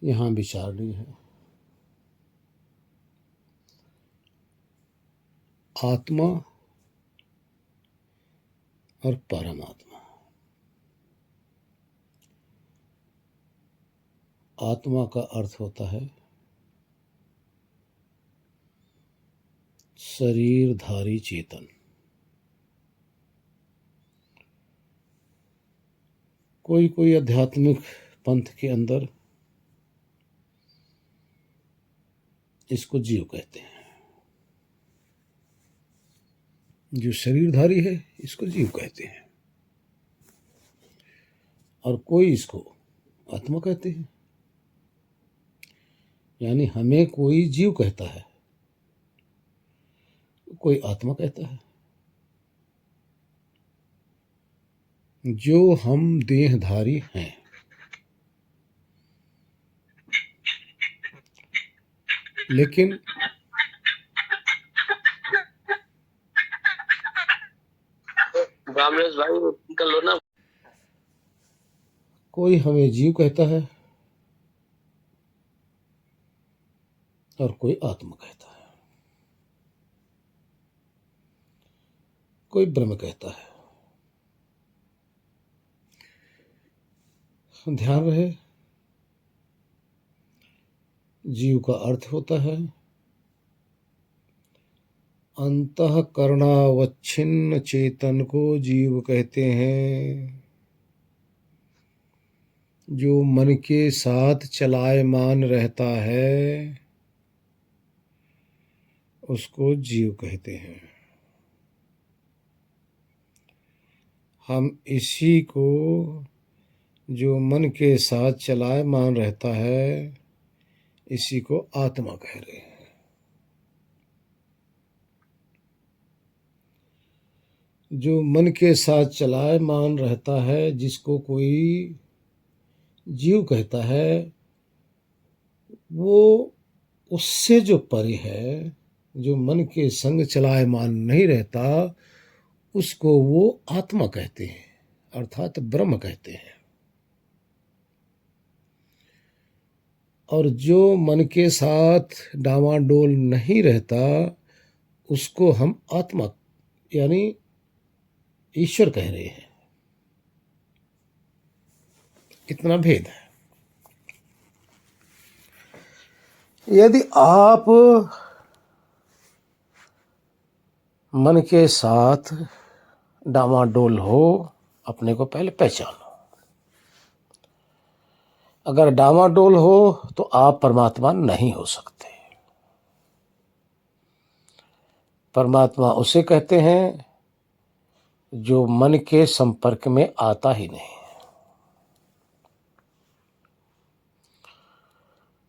यहाँ विचारणीय है। आत्मा और परमात्मा। आत्मा का अर्थ होता है शरीरधारी चेतन। कोई कोई आध्यात्मिक पंथ के अंदर इसको जीव कहते हैं। जो शरीरधारी है इसको जीव कहते हैं, और कोई इसको आत्मा कहते हैं। यानी हमें कोई जीव कहता है, कोई आत्मा कहता है। जो हम देहधारी हैं, लेकिन रामरेश भाई निकल लो ना। कोई हमें जीव कहता है और कोई आत्मा कहता है, कोई ब्रह्म कहता है। ध्यान रहे, जीव का अर्थ होता है अंतःकरणावच्छिन्न चेतन को जीव कहते हैं। जो मन के साथ चलायमान रहता है उसको जीव कहते हैं। हम इसी को, जो मन के साथ चलायमान रहता है, इसी को आत्मा कह रहे हैं। जो मन के साथ चलायमान रहता है, जिसको कोई जीव कहता है, वो उससे जो परे है, जो मन के संग चलायमान नहीं रहता, उसको वो आत्मा कहते हैं, अर्थात ब्रह्म कहते हैं। और जो मन के साथ डावाडोल नहीं रहता, उसको हम आत्मा यानी ईश्वर कह रहे हैं। इतना भेद है। यदि आप मन के साथ डामाडोल हो, अपने को पहले पहचानो। अगर डामाडोल हो तो आप परमात्मा नहीं हो सकते। परमात्मा उसे कहते हैं जो मन के संपर्क में आता ही नहीं।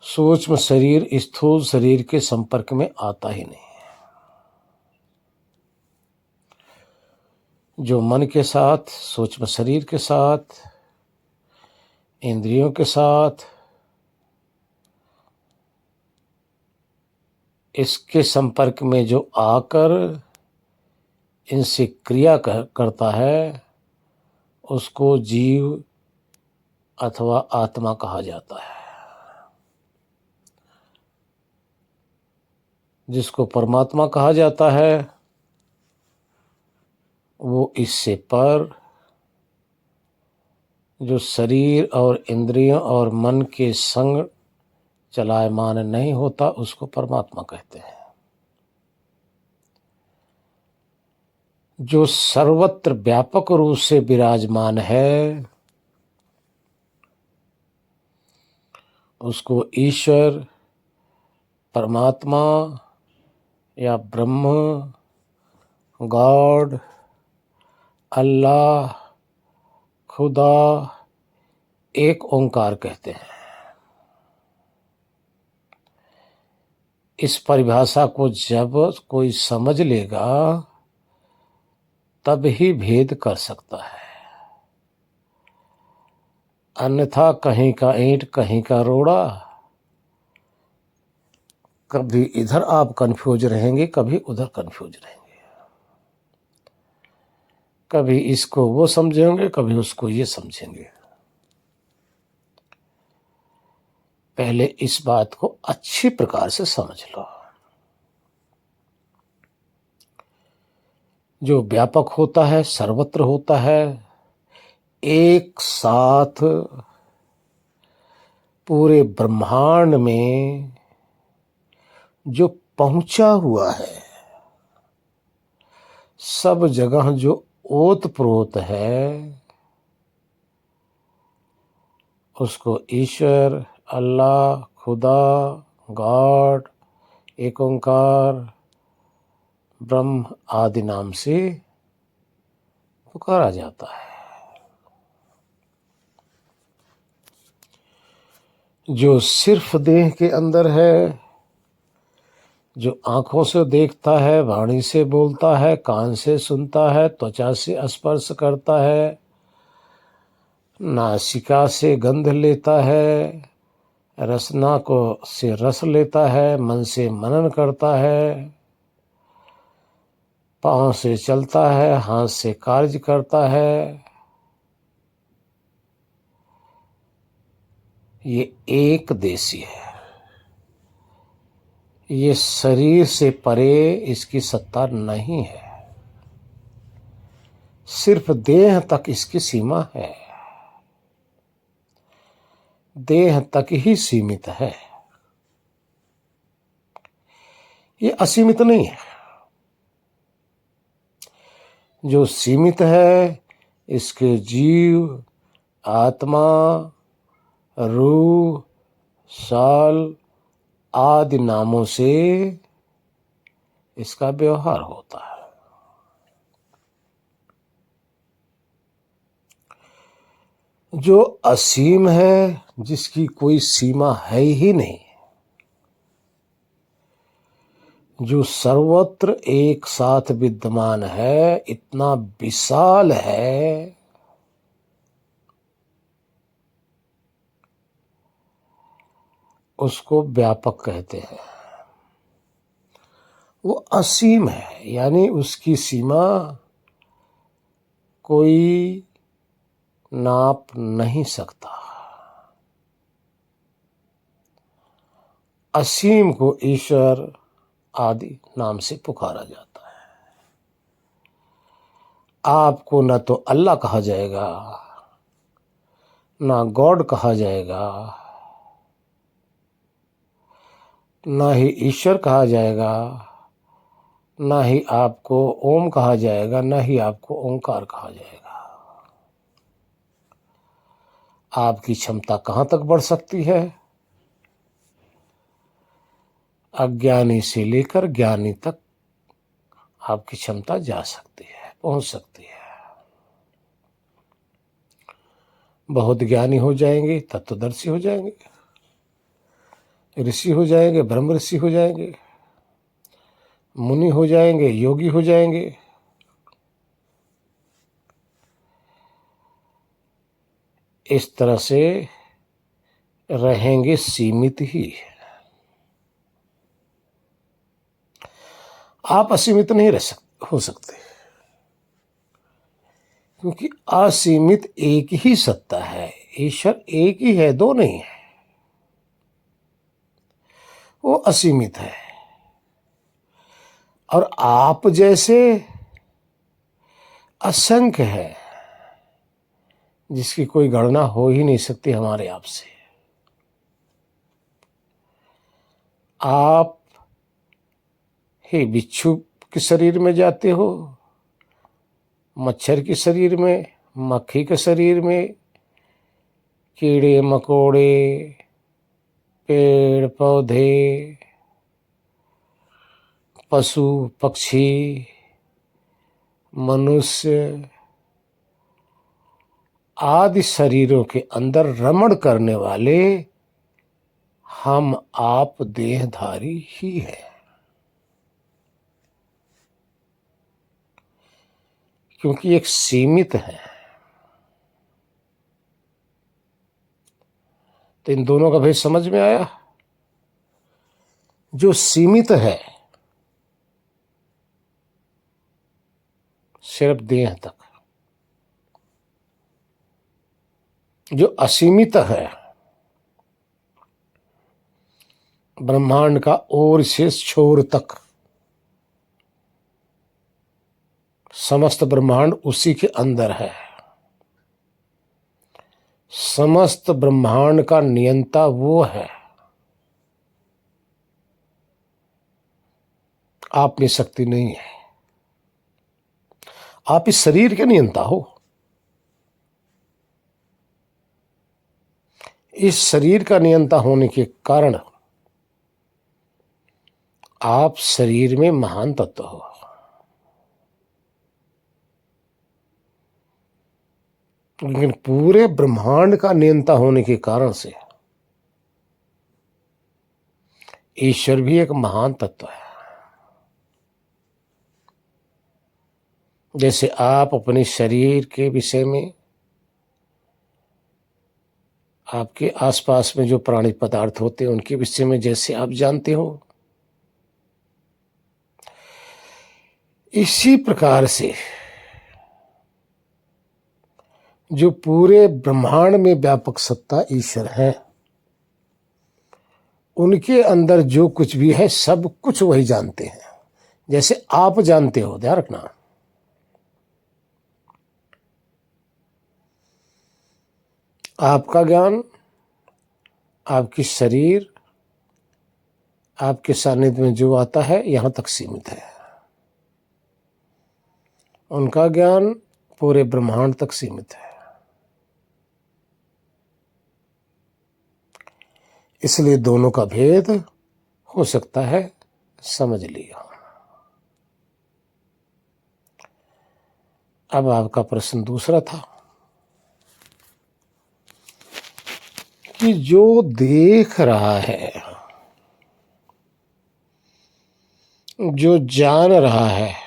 सूक्ष्म शरीर स्थूल शरीर के संपर्क में आता ही नहीं। जो मन के साथ, सूक्ष्म शरीर के साथ, इंद्रियों के साथ, इसके संपर्क में जो आकर इनसे क्रिया करता है, उसको जीव अथवा आत्मा कहा जाता है। जिसको परमात्मा कहा जाता है, वो इससे पर, जो शरीर और इंद्रियों और मन के संग चलायमान नहीं होता, उसको परमात्मा कहते हैं। जो सर्वत्र व्यापक रूप से विराजमान है, उसको ईश्वर, परमात्मा या ब्रह्म, गॉड, अल्लाह, खुदा, एक ओंकार कहते हैं। इस परिभाषा को जब कोई समझ लेगा, तब ही भेद कर सकता है। अन्यथा कहीं का ईंट कहीं का रोड़ा, कभी इधर आप कंफ्यूज रहेंगे, कभी उधर कंफ्यूज रहेंगे। कभी इसको वो समझेंगे, कभी उसको ये समझेंगे। पहले इस बात को अच्छी प्रकार से समझ लो। जो व्यापक होता है, सर्वत्र होता है, एक साथ पूरे ब्रह्मांड में जो पहुंचा हुआ है, सब जगह जो ओत प्रोत है, उसको ईश्वर, अल्लाह, खुदा, गॉड, एक ओंकार, ब्रह्म आदि नाम से पुकारा जाता है। जो सिर्फ देह के अंदर है, जो आंखों से देखता है, वाणी से बोलता है, कान से सुनता है, त्वचा से स्पर्श करता है, नासिका से गंध लेता है, रसना को से रस लेता है, मन से मनन करता है, पांव से चलता है, हाथ से कार्य करता है, ये एक देशी है। ये शरीर से परे इसकी सत्ता नहीं है। सिर्फ देह तक इसकी सीमा है, देह तक ही सीमित है, ये असीमित नहीं है। जो सीमित है इसके जीव, आत्मा, रूह, साल आदि नामों से इसका व्यवहार होता है। जो असीम है, जिसकी कोई सीमा है ही नहीं, जो सर्वत्र एक साथ विद्यमान है, इतना विशाल है, उसको व्यापक कहते हैं। वो असीम है, यानी उसकी सीमा कोई नाप नहीं सकता। असीम को ईश्वर आदि नाम से पुकारा जाता है। आपको न तो अल्लाह कहा जाएगा, ना गॉड कहा जाएगा, ना ही ईश्वर कहा जाएगा, ना ही आपको ओम कहा जाएगा, ना ही आपको ओंकार कहा जाएगा। आपकी क्षमता कहाँ तक बढ़ सकती है? अज्ञानी से लेकर ज्ञानी तक आपकी क्षमता जा सकती है, पहुंच सकती है। बहुत ज्ञानी हो जाएंगे, तत्वदर्शी हो जाएंगे, ऋषि हो जाएंगे, ब्रह्म ऋषि हो जाएंगे, मुनि हो जाएंगे, योगी हो जाएंगे। इस तरह से रहेंगे सीमित ही। आप असीमित नहीं हो सकते, क्योंकि असीमित एक ही सत्ता है। ईश्वर एक ही है, दो नहीं है। वो असीमित है, और आप जैसे असंख्य है, जिसकी कोई गणना हो ही नहीं सकती हमारे आप से। आप ही बिच्छू के शरीर में जाते हो, मच्छर के शरीर में, मक्खी के शरीर में, कीड़े मकोड़े, पेड़ पौधे, पशु पक्षी, मनुष्य आदि शरीरों के अंदर रमण करने वाले हम आप देहधारी ही हैं। क्योंकि एक सीमित है, तो इन दोनों का भेद समझ में आया। जो सीमित है सिर्फ देह तक, जो असीमित है ब्रह्मांड का ओर से छोर तक समस्त ब्रह्मांड उसी के अंदर है। समस्त ब्रह्मांड का नियंता वो है, आप में शक्ति नहीं है। आप इस शरीर के नियंता हो। इस शरीर का नियंता होने के कारण आप शरीर में महान तत्व हो। लेकिन पूरे ब्रह्मांड का नियंता होने के कारण से ईश्वर भी एक महान तत्व है। जैसे आप अपने शरीर के विषय में, आपके आसपास में जो प्राणी पदार्थ होते हैं उनके विषय में जैसे आप जानते हो, इसी प्रकार से जो पूरे ब्रह्मांड में व्यापक सत्ता ईश्वर है, उनके अंदर जो कुछ भी है सब कुछ वही जानते हैं, जैसे आप जानते हो। ध्यान रखना, आपका ज्ञान आपकी शरीर, आपके सानिध्य में जो आता है यहां तक सीमित है। उनका ज्ञान पूरे ब्रह्मांड तक सीमित है। इसलिए दोनों का भेद हो सकता है, समझ लिया। अब आपका प्रश्न दूसरा था कि जो देख रहा है, जो जान रहा है,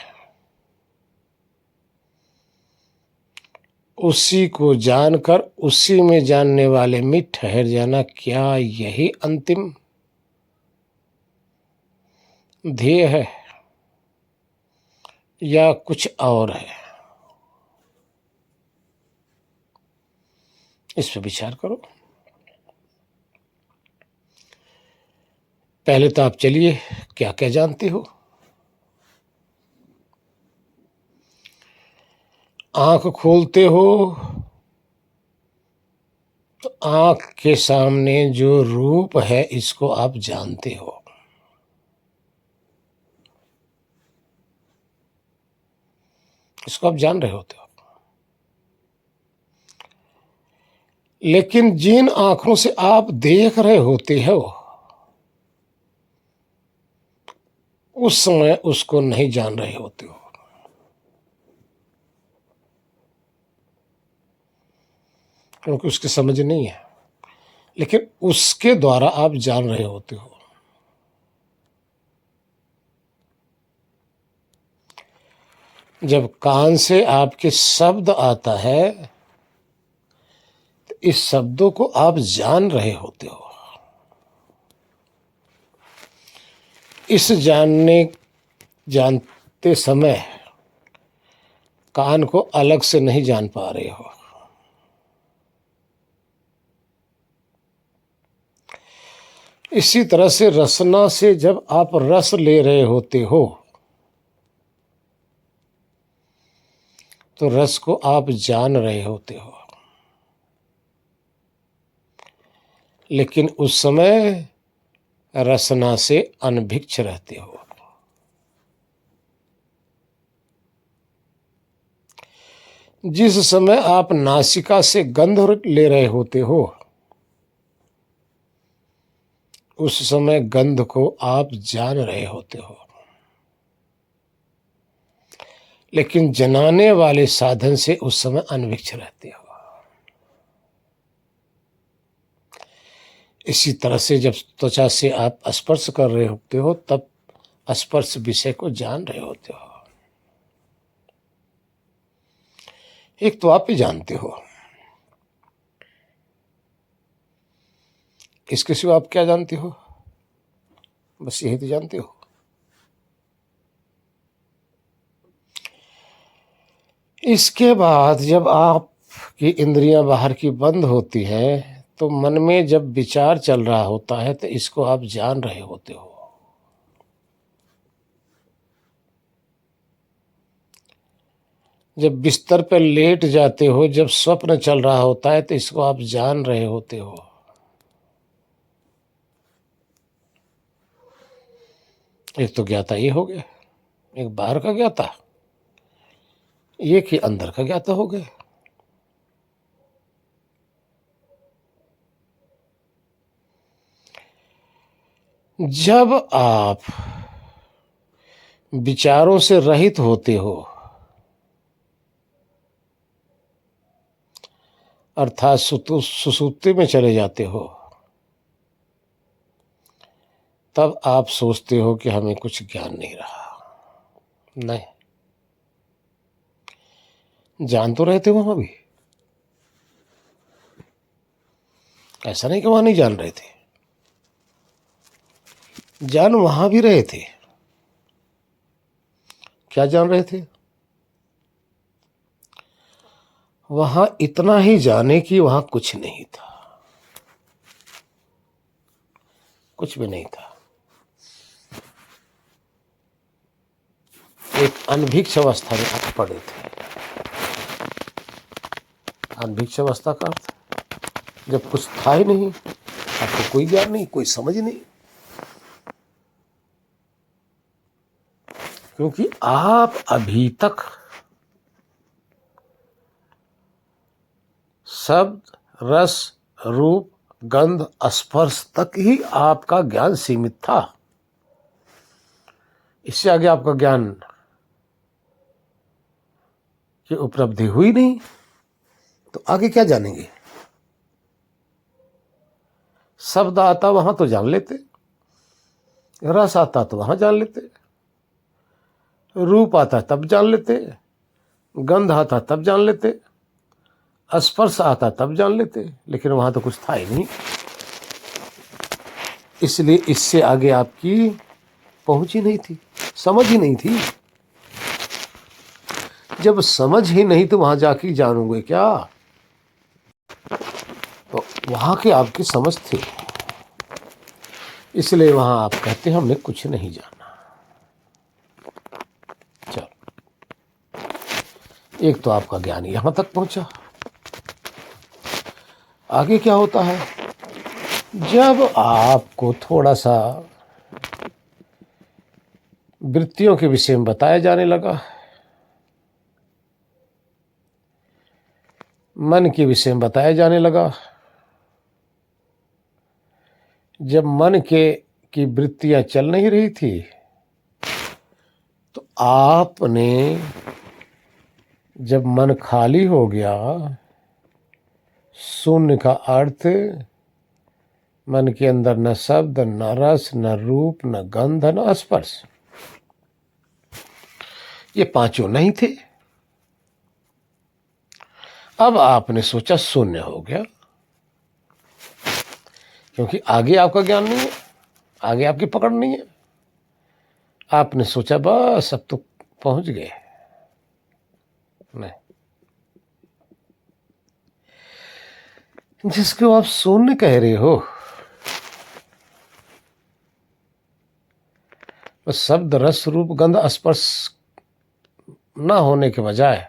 उसी को जानकर उसी में जानने वाले में ठहर जाना, क्या यही अंतिम ध्येय है या कुछ और है? इस पर विचार करो। पहले तो आप चलिए, क्या क्या जानते हो? आंख खोलते हो तो आंख के सामने जो रूप है इसको आप जानते हो। इसको आप जान रहे होते हो। लेकिन जिन आंखों से आप देख रहे होते हो उस समय उसको नहीं जान रहे होते हो, क्योंकि उसकी समझ नहीं है। लेकिन उसके द्वारा आप जान रहे होते हो। जब कान से आपके शब्द आता है तो इस शब्दों को आप जान रहे होते हो। इस जानते समय कान को अलग से नहीं जान पा रहे हो। इसी तरह से रसना से जब आप रस ले रहे होते हो तो रस को आप जान रहे होते हो। लेकिन उस समय रसना से अनभिक्ष रहते हो। जिस समय आप नासिका से गंध ले रहे होते हो उस समय गंध को आप जान रहे होते हो। लेकिन जनाने वाले साधन से उस समय अनभिक्ष रहते हो। इसी तरह से जब त्वचा से आप स्पर्श कर रहे होते हो तब स्पर्श विषय को जान रहे होते हो। एक तो आप ही जानते हो, इसके सिवा आप क्या जानते हो? बस यही तो जानते हो। इसके बाद जब आपकी इंद्रियां बाहर की बंद होती हैं तो मन में जब विचार चल रहा होता है तो इसको आप जान रहे होते हो। जब बिस्तर पर लेट जाते हो, जब स्वप्न चल रहा होता है तो इसको आप जान रहे होते हो। एक तो ज्ञाता ये हो गया, एक बाहर का ज्ञाता, एक ही अंदर का ज्ञाता हो गया। जब आप विचारों से रहित होते हो, अर्थात सुसुप्ति में चले जाते हो, तब आप सोचते हो कि हमें कुछ ज्ञान नहीं रहा। नहीं, जान तो रहे थे वहां भी, ऐसा नहीं कि वहां नहीं जान रहे थे, जान वहां भी रहे थे। क्या जान रहे थे? वहां इतना ही जाने कि वहां कुछ नहीं था, कुछ भी नहीं था। एक अनभिक्ष अवस्था में आप पड़े थे। अनभिक्ष अवस्था का अर्थ जब कुछ था ही नहीं, आपको कोई ज्ञान नहीं, कोई समझ नहीं, क्योंकि आप अभी तक शब्द, रस, रूप, गंध, स्पर्श तक ही आपका ज्ञान सीमित था। इससे आगे आपका ज्ञान की उपलब्धि हुई नहीं, तो आगे क्या जानेंगे? शब्द आता वहां तो जान लेते, रस आता तो वहां जान लेते, रूप आता तब जान लेते, गंध आता तब जान लेते, स्पर्श आता तब जान लेते, लेकिन वहां तो कुछ था ही नहीं। इसलिए इससे आगे आपकी पहुंच ही नहीं थी, समझ ही नहीं थी। जब समझ ही नहीं तो वहां जाके जानोगे क्या? तो वहां की आपकी समझ थी, इसलिए वहां आप कहते हैं हमने कुछ नहीं जाना। चलो, एक तो आपका ज्ञान यहां तक पहुंचा। आगे क्या होता है? जब आपको थोड़ा सा वृत्तियों के विषय में बताया जाने लगा, मन के विषय में बताया जाने लगा, जब मन की वृत्तियां चल नहीं रही थी, तो आपने जब मन खाली हो गया, शून्य का अर्थ मन के अंदर न शब्द, न रस, न रूप, न गंध, न स्पर्श, ये पांचों नहीं थे। अब आपने सोचा शून्य हो गया, क्योंकि आगे आपका ज्ञान नहीं है, आगे आपकी पकड़ नहीं है। आपने सोचा बस अब तो पहुंच गए। नहीं, जिसको आप शून्य कह रहे हो, शब्द, रस, रूप, गंध, स्पर्श न होने के बजाय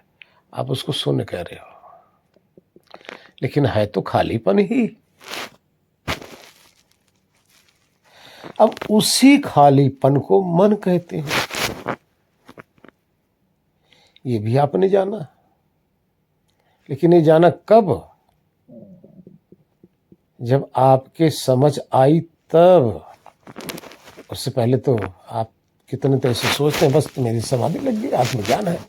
आप उसको शून्य कह रहे हो, लेकिन है तो खालीपन ही। अब उसी खालीपन को मन कहते हैं। ये भी आपने जाना, लेकिन ये जाना कब? जब आपके समझ आई तब। उससे पहले तो आप कितने तो ऐसे सोचते हैं बस मेरी समाधि लग गई, आत्मज्ञान है।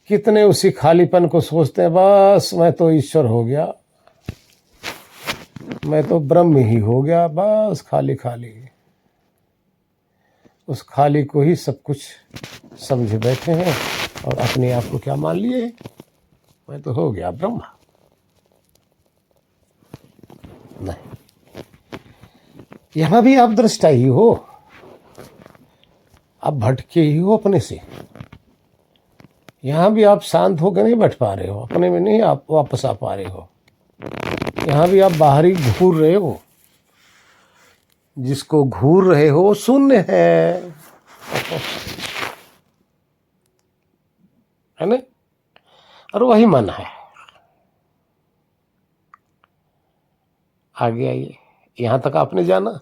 कितने उसी खालीपन को सोचते हैं, बस मैं तो ईश्वर हो गया, मैं तो ब्रह्म ही हो गया, बस खाली खाली। उस खाली को ही सब कुछ समझे बैठे हैं और अपने आप को क्या मान लिए? मैं तो हो गया ब्रह्मा। नहीं, यहां भी आप दृष्टा ही हो, आप भटके ही हो अपने से। यहाँ भी आप शांत होकर नहीं बैठ पा रहे हो, अपने में नहीं आप वापस आ पा रहे हो। यहाँ भी आप बाहरी घूर रहे हो, जिसको घूर रहे हो वो शून्य है ना, और वही मन है। आगे आइए, यहां तक आपने जाना।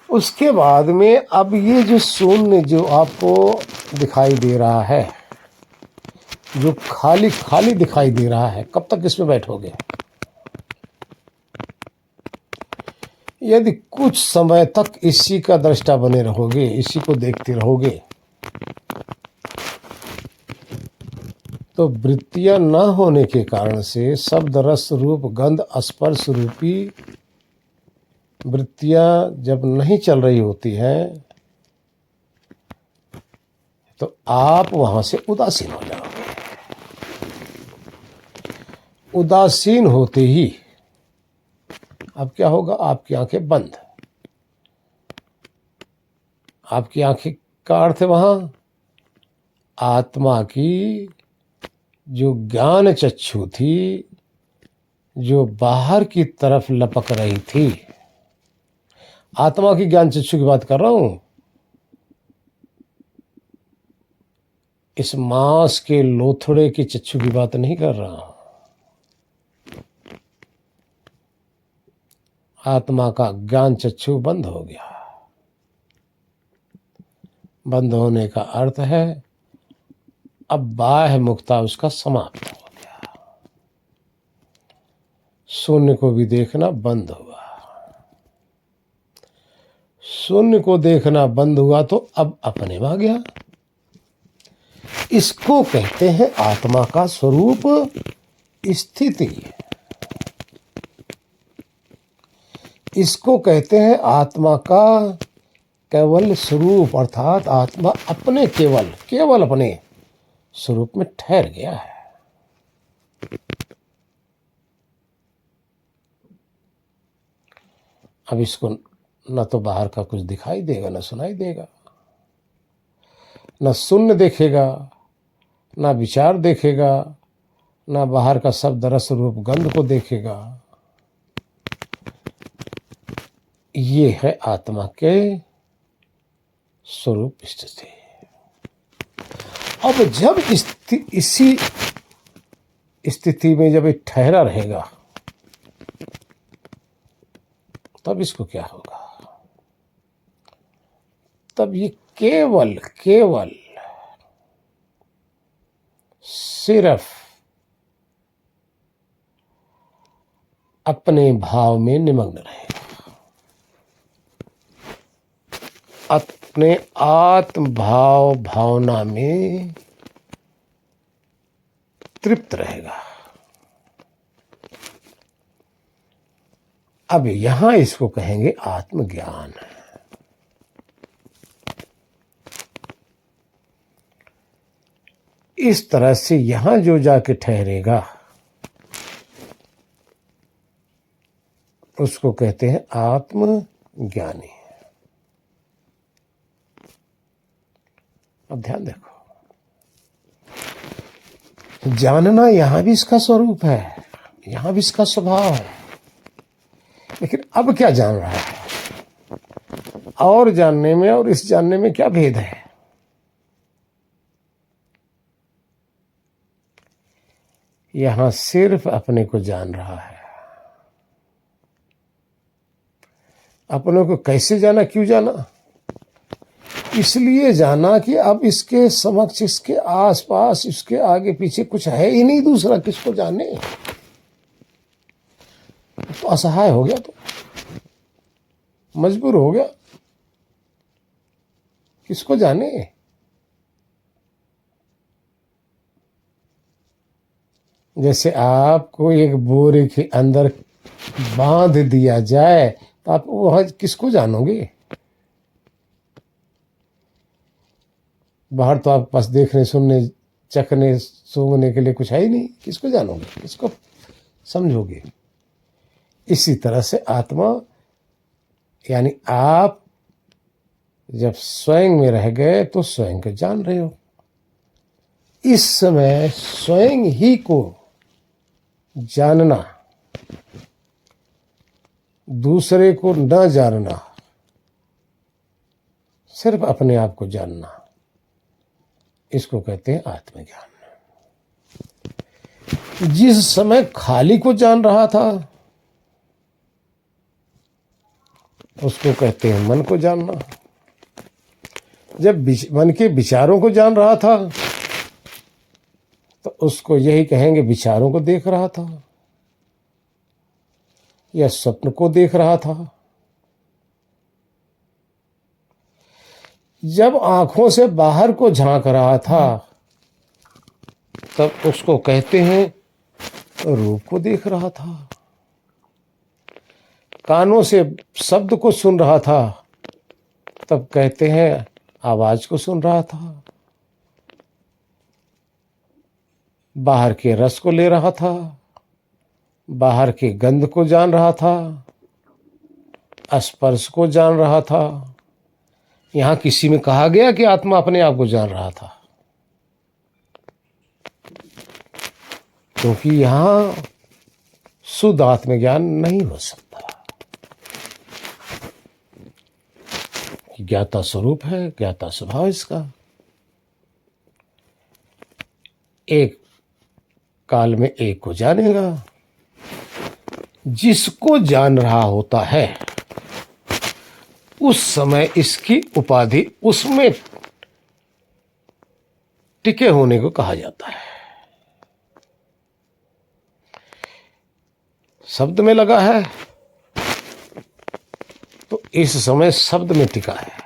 उसके बाद में अब ये जो शून्य जो आपको दिखाई दे रहा है, जो खाली खाली दिखाई दे रहा है, कब तक इसमें बैठोगे? यदि कुछ समय तक इसी का दृष्टा बने रहोगे, इसी को देखते रहोगे, तो वृत्तियां न होने के कारण से शब्द रस रूप गंध स्पर्श रूपी वृत्तियां जब नहीं चल रही होती हैं, तो आप वहां से उदासीन हो जाओगे। उदासीन होते ही अब क्या होगा? आपकी आंखें बंद। आपकी आंखें का अर्थ है वहां आत्मा की जो ज्ञान चक्षु थी, जो बाहर की तरफ लपक रही थी। आत्मा की ज्ञान चक्षु की बात कर रहा हूं, इस मांस के लोथड़े की चक्षु की बात नहीं कर रहा हूं। आत्मा का ज्ञान चक्षु बंद हो गया। बंद होने का अर्थ है अब बाह्य मुक्ता उसका समाप्त हो गया। शून्य को भी देखना बंद हुआ। शून्य को देखना बंद हुआ तो अब अपने में आ गया। इसको कहते हैं आत्मा का स्वरूप स्थिति। इसको कहते हैं आत्मा का केवल स्वरूप, अर्थात आत्मा अपने केवल अपने स्वरूप में ठहर गया है। अब इसको न तो बाहर का कुछ दिखाई देगा, न सुनाई देगा, न शून्य देखेगा, न विचार देखेगा, न बाहर का शब्द रस रूप गंध को देखेगा। ये है आत्मा के स्वरूप स्थिति। अब जब इसी स्थिति में जब ये ठहरा रहेगा, तब इसको क्या होगा? तब ये केवल सिर्फ अपने भाव में निमग्न रहेगा, अपने आत्म भाव भावना में तृप्त रहेगा। अब यहां इसको कहेंगे आत्मज्ञान। इस तरह से यहां जो जाके ठहरेगा उसको कहते हैं आत्मज्ञानी। अब ध्यान देखो, जानना यहां भी इसका स्वरूप है, यहां भी इसका स्वभाव है, लेकिन अब क्या जान रहा है? और जानने में और इस जानने में क्या भेद है? यहां सिर्फ अपने को जान रहा है। अपने को कैसे जाना, क्यों जाना? इसलिए जाना कि अब इसके समक्ष, इसके आसपास, इसके आगे पीछे कुछ है ही नहीं दूसरा, किसको जाने? तो असहाय हो गया, तो मजबूर हो गया, किसको जाने? जैसे आपको एक बोरे के अंदर बांध दिया जाए तो आप वह किसको जानोगे? बाहर तो आपके पास देखने, सुनने, चखने, सूंघने के लिए कुछ है ही नहीं, किसको जानोगे, किसको समझोगे? इसी तरह से आत्मा, यानी आप जब स्वयं में रह गए तो स्वयं को जान रहे हो। इस समय स्वयं ही को जानना, दूसरे को न जानना, सिर्फ अपने आप को जानना, इसको कहते हैं आत्मज्ञान। जिस समय खाली को जान रहा था उसको कहते हैं मन को जानना। जब मन के विचारों को जान रहा था तो उसको यही कहेंगे विचारों को देख रहा था या स्वप्न को देख रहा था। जब आंखों से बाहर को झांक रहा था तब उसको कहते हैं रूप को देख रहा था। कानों से शब्द को सुन रहा था तब कहते हैं आवाज को सुन रहा था। बाहर के रस को ले रहा था, बाहर के गंध को जान रहा था, स्पर्श को जान रहा था। यहां किसी में कहा गया कि आत्मा अपने आप को जान रहा था, क्योंकि यहां शुद्ध आत्मज्ञान नहीं हो सकता। ज्ञाता स्वरूप है, ज्ञाता स्वभाव इसका। एक काल में एक को जानेगा। जिसको जान रहा होता है उस समय इसकी उपाधि उसमें टिके होने को कहा जाता है। शब्द में लगा है तो इस समय शब्द में टिका है।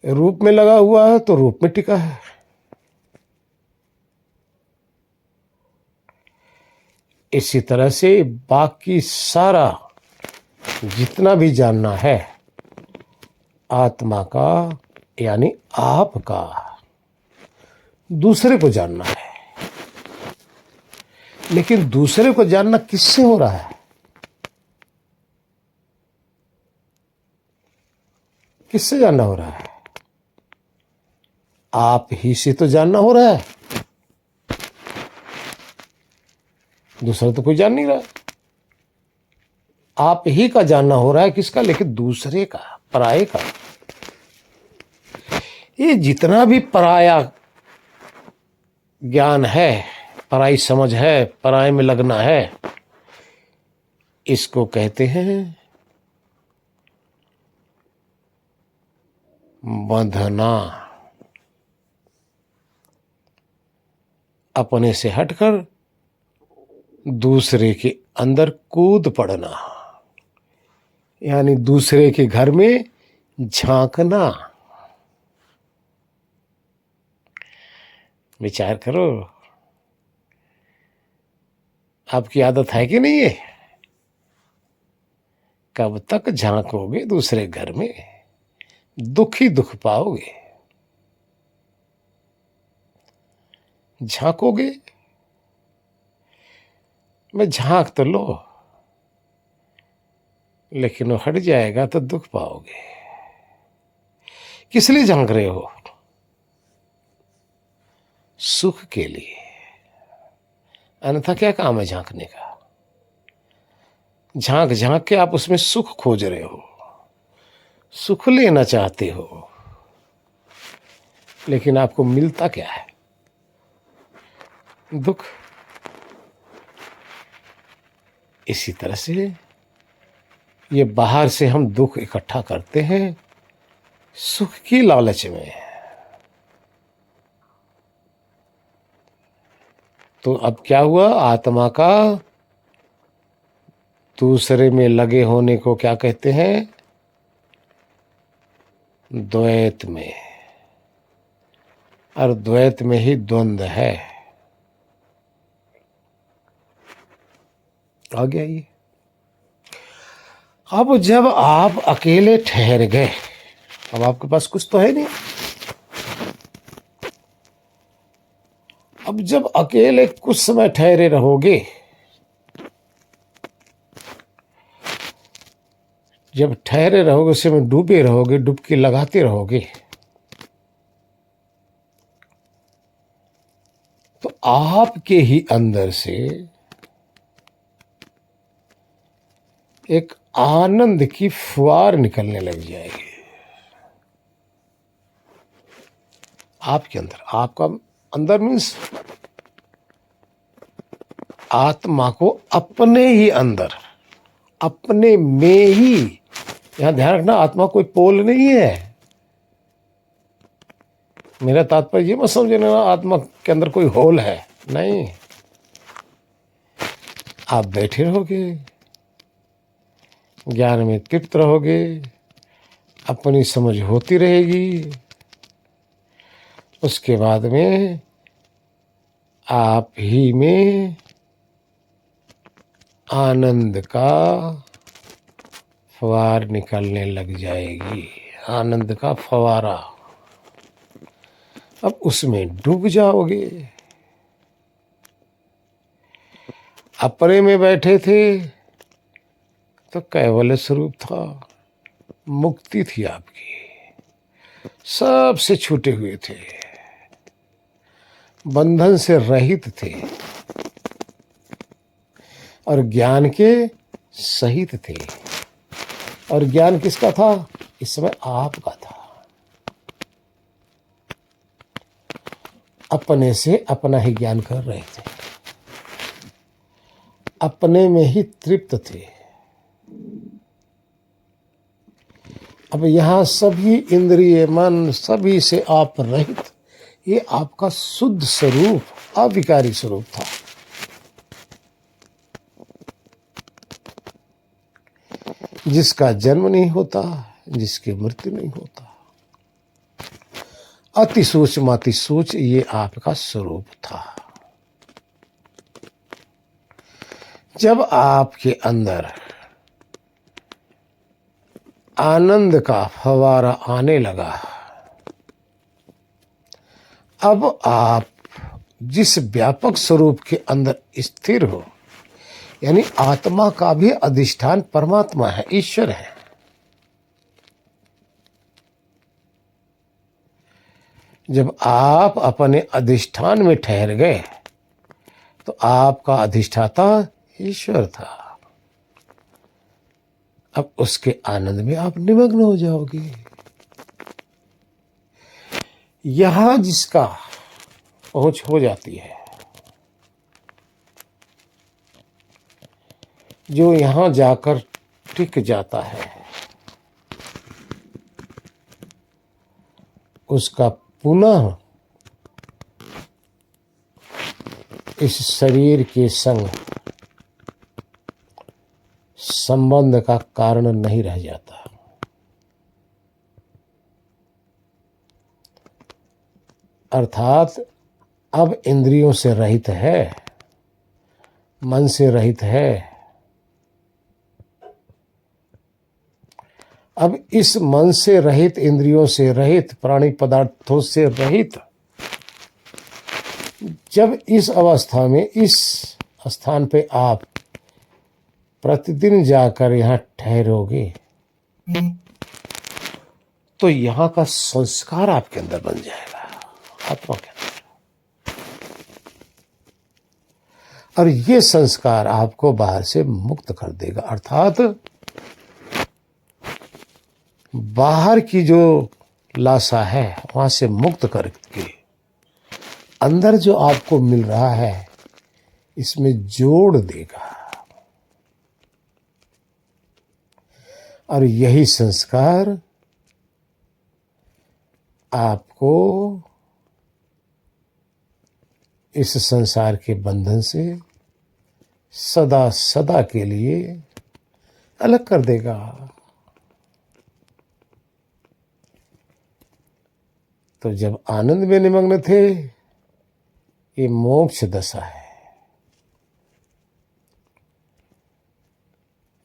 रूप में लगा हुआ है तो रूप में टिका है। इसी तरह से बाकी सारा जितना भी जानना है आत्मा का यानी आप का, दूसरे को जानना है। लेकिन दूसरे को जानना किससे हो रहा है? किससे जानना हो रहा है? आप ही से तो जानना हो रहा है, दूसरा तो कोई जान नहीं रहा। आप ही का जानना हो रहा है। किसका? लेकिन दूसरे का, पराये का। ये जितना भी पराया ज्ञान है, पराई समझ है, पराये में लगना है, इसको कहते हैं बंधना। अपने से हटकर दूसरे के अंदर कूद पड़ना, यानी दूसरे के घर में झांकना। विचार करो, आपकी आदत है कि नहीं है? कब तक झांकोगे दूसरे घर में? दुख ही दुख पाओगे। झांकोगे, मैं झांक तो लो, लेकिन वो हट जाएगा तो दुख पाओगे। किस लिए झांक रहे हो? सुख के लिए, अन्यथा क्या काम है झांकने का? झांक झांक के आप उसमें सुख खोज रहे हो, सुख लेना चाहते हो, लेकिन आपको मिलता क्या है? दुख। इसी तरह से ये बाहर से हम दुख इकट्ठा करते हैं सुख की लालच में। तो अब क्या हुआ? आत्मा का दूसरे में लगे होने को क्या कहते हैं? द्वैत में। और द्वैत में ही द्वंद्व है। आ गया ये। अब जब आप अकेले ठहर गए, अब आपके पास कुछ तो है नहीं। अब जब अकेले कुछ समय ठहरे रहोगे, जब ठहरे रहोगे, उसमें डूबे रहोगे, डुबकी लगाते रहोगे, आपके ही अंदर से एक आनंद की फुहार निकलने लग जाएगी। आपके अंदर, आपका अंदर मीन्स आत्मा को अपने ही अंदर, अपने में ही। यहां ध्यान रखना, आत्मा कोई पोल नहीं है। मेरा तात्पर्य ये मत समझ लेना आत्मा के अंदर कोई होल है, नहीं। आप बैठे रहोगे, ज्ञान में तृप्त रहोगे, अपनी समझ होती रहेगी। उसके बाद में आप ही में आनंद का फवार निकलने लग जाएगी, आनंद का फवारा। अब उसमें डूब जाओगे। अपने में बैठे थे तो कैवल्य स्वरूप था, मुक्ति थी आपकी, सबसे छूटे हुए थे, बंधन से रहित थे और ज्ञान के सहित थे। और ज्ञान किसका था? इस समय आपका था। अपने से अपना ही ज्ञान कर रहे थे, अपने में ही तृप्त थे। अब यहां सभी इंद्रिय मन सभी से आप रहित, ये आपका शुद्ध स्वरूप, अविकारी स्वरूप था। जिसका जन्म नहीं होता, जिसकी मृत्यु नहीं होता, अति सूक्ष्म अति सूक्ष्म, ये आपका स्वरूप था। जब आपके अंदर आनंद का फवारा आने लगा, अब आप जिस व्यापक स्वरूप के अंदर स्थिर हो, यानी आत्मा का भी अधिष्ठान परमात्मा है, ईश्वर है। जब आप अपने अधिष्ठान में ठहर गए तो आपका अधिष्ठाता ईश्वर था। अब उसके आनंद में आप निमग्न हो जाओगे। यहां जिसका पहुंच हो जाती है, जो यहां जाकर टिक जाता है, उसका पुनः इस शरीर के संग संबंध का कारण नहीं रह जाता। अर्थात अब इंद्रियों से रहित है, मन से रहित है। अब इस मन से रहित, इंद्रियों से रहित, प्राणी पदार्थों से रहित, जब इस अवस्था में इस स्थान पे आप प्रतिदिन जाकर यहां ठहरोगे तो यहां का संस्कार आपके अंदर बन जाएगा, आत्मा के अंदर। और ये संस्कार आपको बाहर से मुक्त कर देगा। अर्थात बाहर की जो लाशा है वहां से मुक्त करके अंदर जो आपको मिल रहा है इसमें जोड़ देगा। और यही संस्कार आपको इस संसार के बंधन से सदा सदा के लिए अलग कर देगा। तो जब आनंद में निमग्न थे, ये मोक्ष दशा है।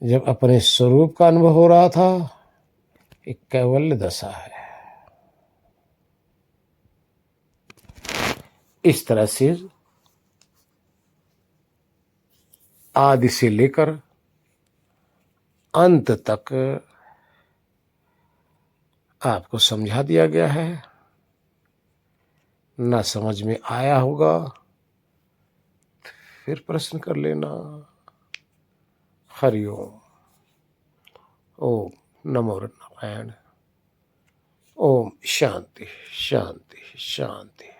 जब अपने स्वरूप का अनुभव हो रहा था, एक कैवल्य दशा है। इस तरह से आदि से लेकर अंत तक आपको समझा दिया गया है। ना समझ में आया होगा फिर प्रश्न कर लेना। हरिओम। ओम नमो नारायण। ओम शांति शांति शांति।